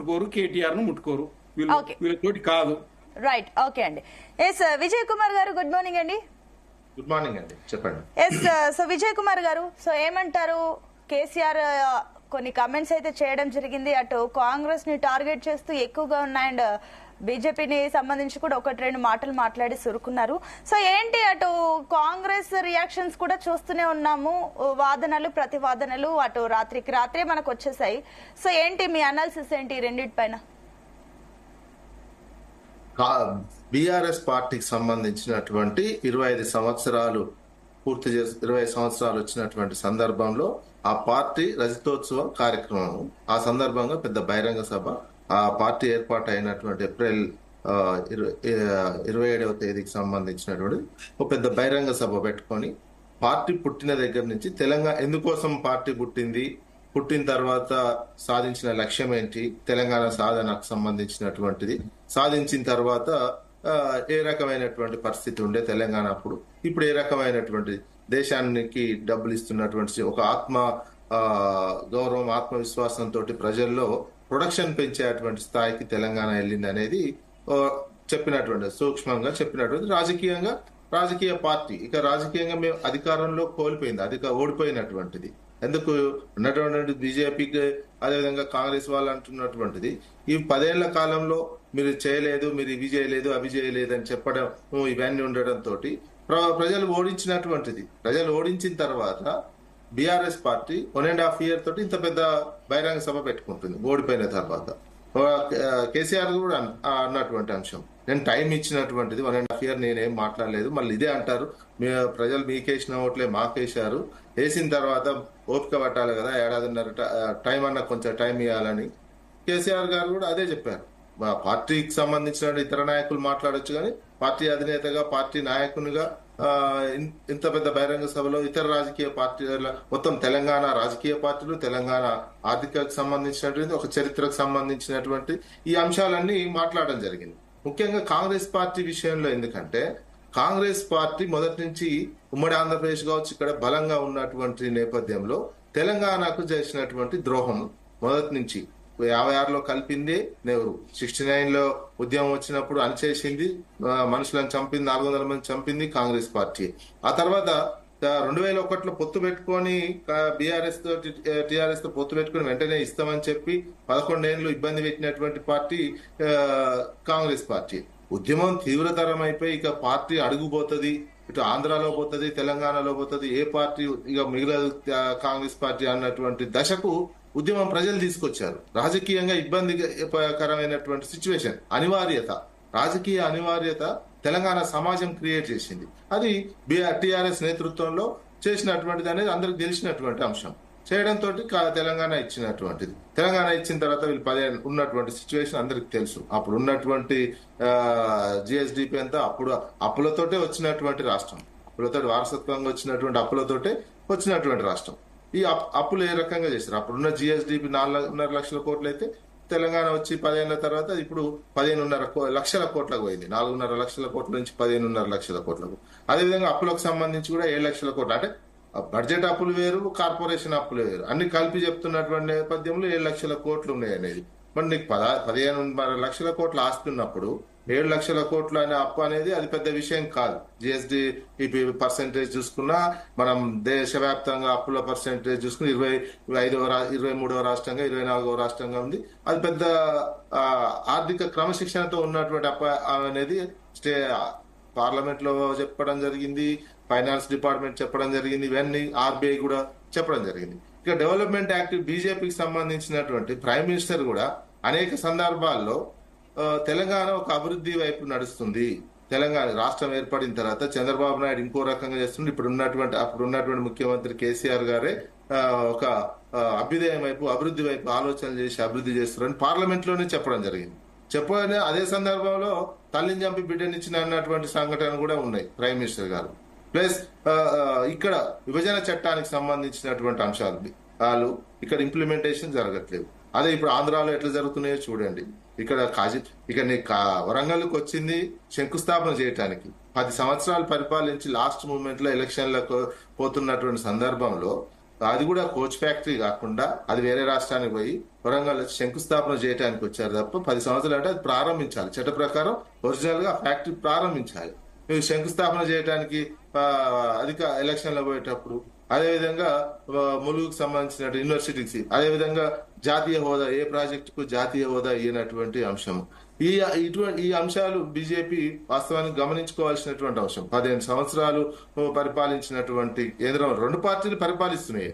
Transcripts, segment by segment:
ముట్టుకోరు, కేటీఆర్ ను ముట్టుకోరు, వీళ్ళతోటి కాదు. Right, okay అండి. ఎస్ విజయ్ కుమార్ గారు, గుడ్ మార్నింగ్ అండి. గుడ్ మార్నింగ్ అండి, చెప్పండి. ఎస్ సో విజయ్ కుమార్ గారు, సో ఏమంటారు? కేసీఆర్ కొన్ని కమెంట్స్ అయితే చేయడం జరిగింది, అటు కాంగ్రెస్ ని టార్గెట్ చేస్తూ ఎక్కువగా ఉన్నాయి, అండ్ బీజేపీని సంబంధించి కూడా ఒకటి రెండు మాటలు మాట్లాడి సురుకున్నారు. సో ఏంటి, అటు కాంగ్రెస్ రియాక్షన్స్ కూడా చూస్తూనే ఉన్నాము, వాదనలు ప్రతివాదనలు అటు రాత్రికి రాత్రే మనకు వచ్చేసాయి. సో ఏంటి మీ అనాలిసిస్ ఏంటి రెండింటి పైన? బీఆర్ఎస్ పార్టీకి సంబంధించినటువంటి 25 సంవత్సరాలు పూర్తి చేసి 20 సంవత్సరాలు వచ్చినటువంటి సందర్భంలో ఆ పార్టీ రజతోత్సవం కార్యక్రమం, ఆ సందర్భంగా పెద్ద బహిరంగ సభ, ఆ పార్టీ ఏర్పాటు అయినటువంటి ఏప్రిల్ 27వ తేదీకి సంబంధించినటువంటి ఒక పెద్ద బహిరంగ సభ పెట్టుకొని పార్టీ పుట్టిన దగ్గర నుంచి తెలంగాణ ఎందుకోసం పార్టీ పుట్టింది, పుట్టిన తర్వాత సాధించిన లక్ష్యం ఏంటి, తెలంగాణ సాధనకు సంబంధించినటువంటిది, సాధించిన తర్వాత ఏ రకమైనటువంటి పరిస్థితి ఉండే తెలంగాణ అప్పుడు, ఇప్పుడు ఏ రకమైనటువంటి దేశానికి డబ్బులు ఇస్తున్నటువంటి ఒక ఆత్మ గౌరవం, ఆత్మవిశ్వాసంతో ప్రజల్లో ప్రొడక్షన్ పెంచేటువంటి స్థాయికి తెలంగాణ వెళ్ళింది అనేది చెప్పినటువంటి, సూక్ష్మంగా చెప్పినటువంటి రాజకీయ పార్టీ. ఇక రాజకీయంగా మేము అధికారంలో కోల్పోయింది, ఓడిపోయినటువంటిది. ఎందుకు ఉన్నటువంటి బీజేపీకి అదేవిధంగా కాంగ్రెస్ వాళ్ళు అంటున్నటువంటిది, ఈ 10 ఏళ్ల కాలంలో మీరు చేయలేదు, మీరు ఇవి చేయలేదు, అవి చేయలేదు అని చెప్పడం, ఇవన్నీ ఉండడంతో ప్రజలు ఓడించినటువంటిది. ప్రజలు ఓడించిన తర్వాత బీఆర్ఎస్ పార్టీ 1.5 year తోటి ఇంత పెద్ద బహిరంగ సభ పెట్టుకుంటుంది ఓడిపోయిన తర్వాత. కేసీఆర్ కూడా అన్నటువంటి అంశం, నేను టైం ఇచ్చినటువంటిది 1.5 year నేనేం మాట్లాడలేదు, మళ్ళీ ఇదే అంటారు, ప్రజలు మీకేసిన ఓట్లే మాకేశారు, వేసిన తర్వాత ఓపిక పట్టాలి కదా, 1.5 టైం అన్న కొంచెం టైం ఇవ్వాలని కేసీఆర్ గారు కూడా అదే చెప్పారు. పార్టీకి సంబంధించిన ఇతర నాయకులు మాట్లాడొచ్చు, కానీ పార్టీ అధినేతగా, పార్టీ నాయకునిగా ఇంత పెద్ద బహిరంగ సభలో ఇతర రాజకీయ పార్టీల, మొత్తం తెలంగాణ రాజకీయ పార్టీలు, తెలంగాణ ఆర్థికకు సంబంధించినటువంటి, ఒక చరిత్రకు సంబంధించినటువంటి ఈ అంశాలన్నీ మాట్లాడడం జరిగింది. ముఖ్యంగా కాంగ్రెస్ పార్టీ విషయంలో, ఎందుకంటే కాంగ్రెస్ పార్టీ మొదటి నుంచి ఉమ్మడి ఆంధ్రప్రదేశ్ కావచ్చు ఇక్కడ బలంగా ఉన్నటువంటి నేపథ్యంలో తెలంగాణకు చేసినటువంటి ద్రోహం మొదటి నుంచి 56లో కలిపింది నెహ్రూ, 69లో ఉద్యమం వచ్చినప్పుడు అణచేసింది, మనుషులను చంపింది, 400 మంది చంపింది కాంగ్రెస్ పార్టీ. ఆ తర్వాత 2001లో పొత్తు పెట్టుకొని బీఆర్ఎస్ తో టీఆర్ఎస్ తో పొత్తు పెట్టుకుని వెంటనే ఇస్తామని చెప్పి 11 ఏళ్లు ఇబ్బంది పెట్టినటువంటి పార్టీ కాంగ్రెస్ పార్టీ. ఉద్యమం తీవ్రతరం అయిపోయి ఇక పార్టీ అడుగుపోతుంది, ఇటు ఆంధ్రాలో పోతుంది, తెలంగాణలో పోతుంది, ఏ పార్టీ ఇక మిగిలిన కాంగ్రెస్ పార్టీ అన్నటువంటి దశకు ఉద్యమం ప్రజలు తీసుకొచ్చారు. రాజకీయంగా ఇబ్బందికరమైనటువంటి సిచ్యువేషన్, రాజకీయ అనివార్యత తెలంగాణ సమాజం క్రియేట్ చేసింది. అది టీఆర్ఎస్ నేతృత్వంలో చేసినటువంటిది అనేది అందరికి తెలిసినటువంటి అంశం. చేయడంతో తెలంగాణ ఇచ్చినటువంటిది. తెలంగాణ ఇచ్చిన తర్వాత వీళ్ళు 10 ఉన్నటువంటి సిచ్యువేషన్ అందరికి తెలుసు. అప్పుడు ఉన్నటువంటి జిఎస్డిపి అంతా అప్పులతోటే వచ్చినటువంటి రాష్ట్రం, అప్పులతో వారసత్వంగా వచ్చినటువంటి అప్పులతోటే వచ్చినటువంటి రాష్ట్రం. ఈ అప్పులు ఏ రకంగా చేశారు? అప్పుడున్న జిఎస్డిపి 4.5 లక్షల కోట్లు అయితే తెలంగాణ వచ్చి 10 ఏళ్ల తర్వాత ఇప్పుడు 15.5 లక్షల కోట్లకు పోయింది. 4.5 లక్షల కోట్ల నుంచి 15.5 లక్షల కోట్లకు. అదేవిధంగా అప్పులకు సంబంధించి కూడా 7 లక్షల కోట్లు, అంటే బడ్జెట్ అప్పులు వేరు, కార్పొరేషన్ అప్పులు వేరు, అన్ని కలిపి చెప్తున్నటువంటి నేపథ్యంలో 7 లక్షల కోట్లు ఉన్నాయి అనేది. మరి నీకు 15.5 లక్షల కోట్లు ఆస్తున్నప్పుడు 7 లక్షల కోట్లు అనే అప్పు అనేది అది పెద్ద విషయం కాదు. జిఎస్డిపి పర్సెంటేజ్ చూసుకున్నా, మనం దేశవ్యాప్తంగా అప్పుల పర్సెంటేజ్ చూసుకుని 23వ రాష్ట్రంగా 24వ రాష్ట్రంగా ఉంది. అది పెద్ద ఆర్థిక క్రమశిక్షణతో ఉన్నటువంటి అప్పు అనేది పార్లమెంట్ లో చెప్పడం జరిగింది, ఫైనాన్స్ డిపార్ట్మెంట్ చెప్పడం జరిగింది, ఇవన్నీ ఆర్బీఐ కూడా చెప్పడం జరిగింది. ఇక డెవలప్మెంట్ యాక్ట్ బీజేపీకి సంబంధించినటువంటి ప్రైమ్ మినిస్టర్ కూడా అనేక సందర్భాల్లో తెలంగాణ ఒక అభివృద్ధి వైపు నడుస్తుంది, తెలంగాణ రాష్ట్రం ఏర్పడిన తర్వాత చంద్రబాబు నాయుడు ఇంకో రకంగా చేస్తుంది, అప్పుడున్నటువంటి ముఖ్యమంత్రి కేసీఆర్ గారే ఒక అభ్యుదయం వైపు, అభివృద్ధి వైపు ఆలోచన చేసి అభివృద్ధి చేస్తున్నారని పార్లమెంట్ లోనే చెప్పడం జరిగింది. చెప్పగానే అదే సందర్భంలో తల్లిని చంపి బిడ్డనిచ్చిన అన్నటువంటి సంఘటన కూడా ఉన్నాయి ప్రైమ్ మినిస్టర్ గారు. ప్లస్ ఇక్కడ విభజన చట్టానికి సంబంధించినటువంటి అంశాలు ఇక్కడ ఇంప్లిమెంటేషన్ జరగట్లేదు. అదే ఇప్పుడు ఆంధ్రాలో ఎట్లా జరుగుతున్నాయో చూడండి. ఇక్కడ వరంగల్కి వచ్చింది శంకుస్థాపన చేయటానికి, 10 సంవత్సరాలు పరిపాలించి లాస్ట్ మూమెంట్ లో ఎలక్షన్లకు పోతున్నటువంటి సందర్భంలో అది కూడా కోచ్ ఫ్యాక్టరీ కాకుండా అది వేరే రాష్ట్రానికి పోయి వరంగల్ శంకుస్థాపన చేయడానికి వచ్చారు తప్ప 10 సంవత్సరాలు అంటే అది ప్రారంభించాలి. చట్ట ప్రకారం ఒరిజినల్ గా ఫ్యాక్టరీ ప్రారంభించాలి. మీరు శంకుస్థాపన చేయడానికి అధిక ఎలక్షన్ లో పోయేటప్పుడు, అదేవిధంగా ములుగుకు సంబంధించిన యూనివర్సిటీకి, అదేవిధంగా జాతీయ హోదా, ఏ ప్రాజెక్టుకు జాతీయ హోదా ఇయ్యనటువంటి అంశం. ఈ అంశాలు బీజేపీ వాస్తవానికి గమనించుకోవాల్సినటువంటి అవసరం. 15 సంవత్సరాలు పరిపాలించినటువంటి కేంద్రం 2 పార్టీలు పరిపాలిస్తున్నాయి.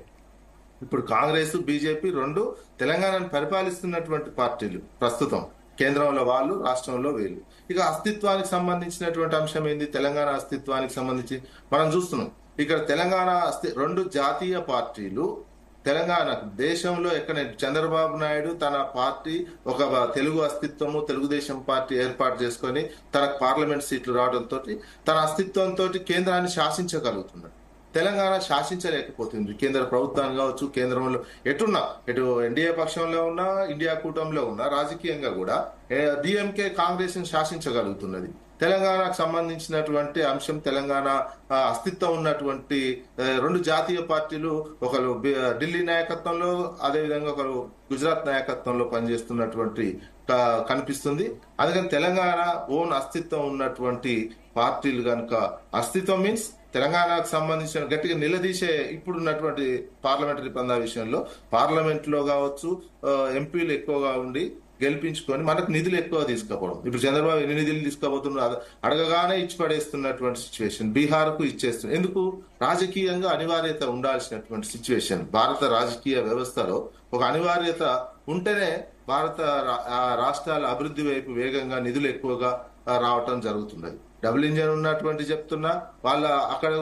ఇప్పుడు కాంగ్రెస్, బీజేపీ 2 తెలంగాణను పరిపాలిస్తున్నటువంటి పార్టీలు ప్రస్తుతం. కేంద్రంలో వాళ్ళు, రాష్ట్రంలో వీళ్ళు. ఇక అస్తిత్వానికి సంబంధించినటువంటి అంశం ఏంది? తెలంగాణ అస్తిత్వానికి సంబంధించి మనం చూస్తున్నాం. ఇక్కడ తెలంగాణ 2 జాతీయ పార్టీలు తెలంగాణ దేశంలో ఎక్కడ చంద్రబాబు నాయుడు తన పార్టీ ఒక తెలుగు అస్తిత్వము, తెలుగుదేశం పార్టీ ఏర్పాటు చేసుకొని తనకు పార్లమెంట్ సీట్లు రావడంతో తన అస్తిత్వంతో కేంద్రాన్ని శాసించగలుగుతున్నాడు. తెలంగాణ శాసించలేకపోతుంది. కేంద్ర ప్రభుత్వాన్ని కావచ్చు, కేంద్రంలో ఎటు ఎన్డీఏ పక్షంలో ఉన్నా, ఇండియా కూటమిలో ఉన్నా, రాజకీయంగా కూడా డిఎంకే కాంగ్రెస్ ని శాసించగలుగుతున్నది. తెలంగాణకు సంబంధించినటువంటి అంశం, తెలంగాణ అస్తిత్వం ఉన్నటువంటి 2 జాతీయ పార్టీలు, ఒకరు ఢిల్లీ నాయకత్వంలో, అదేవిధంగా ఒకరు గుజరాత్ నాయకత్వంలో పనిచేస్తున్నటువంటి కనిపిస్తుంది. అందుకని తెలంగాణ ఓన్ అస్తిత్వం ఉన్నటువంటి పార్టీలు కనుక, అస్తిత్వం మీన్స్ తెలంగాణకు సంబంధించిన గట్టిగా నిలదీసే ఇప్పుడున్నటువంటి పార్లమెంటరీ పందా విషయంలో పార్లమెంట్ లో కావచ్చు ఎంపీలు ఎక్కువగా ఉండి గెలిపించుకొని మనకు నిధులు ఎక్కువ తీసుకుపోవడం. ఇప్పుడు చంద్రబాబు ఎన్ని నిధులు తీసుకుపోతున్నారు అడగగానే ఇచ్చి పడేస్తున్నటువంటి సిచ్యువేషన్. బీహార్ కు ఇచ్చేస్తున్నారు. ఎందుకు? రాజకీయంగా అనివార్యత ఉండాల్సినటువంటి సిచ్యువేషన్. భారత రాజకీయ వ్యవస్థలో ఒక అనివార్యత ఉంటేనే భారత రాష్ట్రాల అభివృద్ధి వైపు వేగంగా నిధులు ఎక్కువగా రావటం జరుగుతున్నది. డబుల్ ఇంజన్ ఉన్నటువంటి చెప్తున్నా వాళ్ళ అక్కడ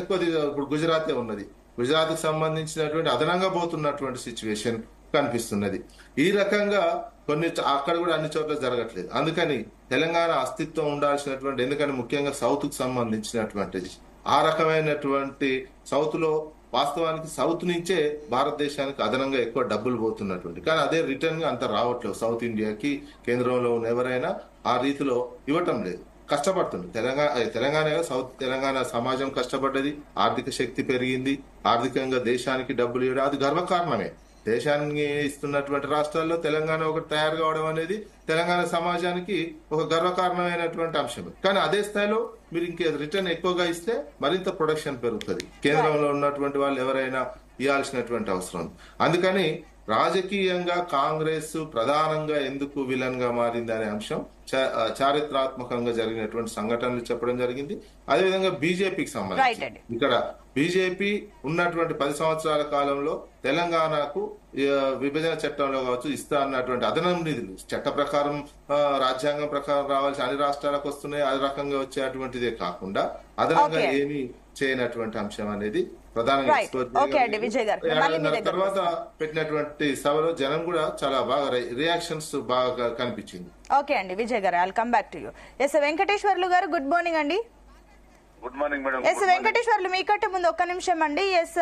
ఎక్కువ ఇప్పుడు గుజరాతే ఉన్నది. గుజరాత్ కి సంబంధించినటువంటి అదనంగా పోతున్నటువంటి సిచ్యువేషన్ కనిపిస్తున్నది. ఈ రకంగా అక్కడ కూడా అన్ని చోట్ల జరగట్లేదు. అందుకని తెలంగాణ అస్తిత్వం ఉండాల్సినటువంటి, ఎందుకని ముఖ్యంగా సౌత్ కు సంబంధించినటువంటిది ఆ రకమైనటువంటి సౌత్ లో వాస్తవానికి సౌత్ నుంచే భారతదేశానికి అదనంగా ఎక్కువ డబ్బులు పోతున్నటువంటి, కానీ అదే రిటర్న్ గా అంత రావట్లేదు. సౌత్ ఇండియాకి కేంద్రంలో ఉన్న ఎవరైనా ఆ రీతిలో ఇవ్వటం లేదు. కష్టపడుతుంది తెలంగాణ సౌత్ తెలంగాణ సమాజం కష్టపడ్డది. ఆర్థిక శక్తి పెరిగింది. ఆర్థికంగా దేశానికి డబ్బులు ఇవ్వడం అది గర్వకారణమే. దేశాన్ని ఇస్తున్నటువంటి రాష్ట్రాల్లో తెలంగాణ ఒకటి తయారు కావడం అనేది తెలంగాణ సమాజానికి ఒక గర్వకారణమైనటువంటి అంశమే. కానీ అదే స్థాయిలో మీరు ఇంకే రిటర్న్ ఎక్కువగా ఇస్తే మరింత ప్రొడక్షన్ పెరుగుతుంది. కేంద్రంలో ఉన్నటువంటి వాళ్ళు ఎవరైనా ఇవ్వాల్సినటువంటి అవసరం. అందుకని రాజకీయంగా కాంగ్రెస్ ప్రధానంగా ఎందుకు విలన్ గా మారింది అనే అంశం చారిత్రాత్మకంగా జరిగినటువంటి సంఘటనలు చెప్పడం జరిగింది. అదేవిధంగా బీజేపీకి సంబంధించి ఇక్కడ బీజేపీ ఉన్నటువంటి 10 సంవత్సరాల కాలంలో తెలంగాణకు విభజన చట్టంలో కావచ్చు ఇస్తా అన్నటువంటి అదనం నిధులు చట్ట ప్రకారం, రాజ్యాంగం ప్రకారం రావాల్సి అన్ని రాష్ట్రాలకు వస్తున్నాయి. అది రకంగా వచ్చేటువంటిదే కాకుండా అదనంగా ఏమీ చేయనటువంటి అంశం అనేది ప్రధానంగా తర్వాత పెట్టినటువంటి సభలో జనం కూడా చాలా బాగా రియాక్షన్స్ బాగా కనిపించింది. ఓకే అండి విజయ్ గారు, I'll come back to you. S Venkateswarlu గారు, గుడ్ మార్నింగ్ అండి. Good morning madam. S Venkateswarlu, మీకంటే ముందు ఒక్క నిమిషం అండి. ఎస్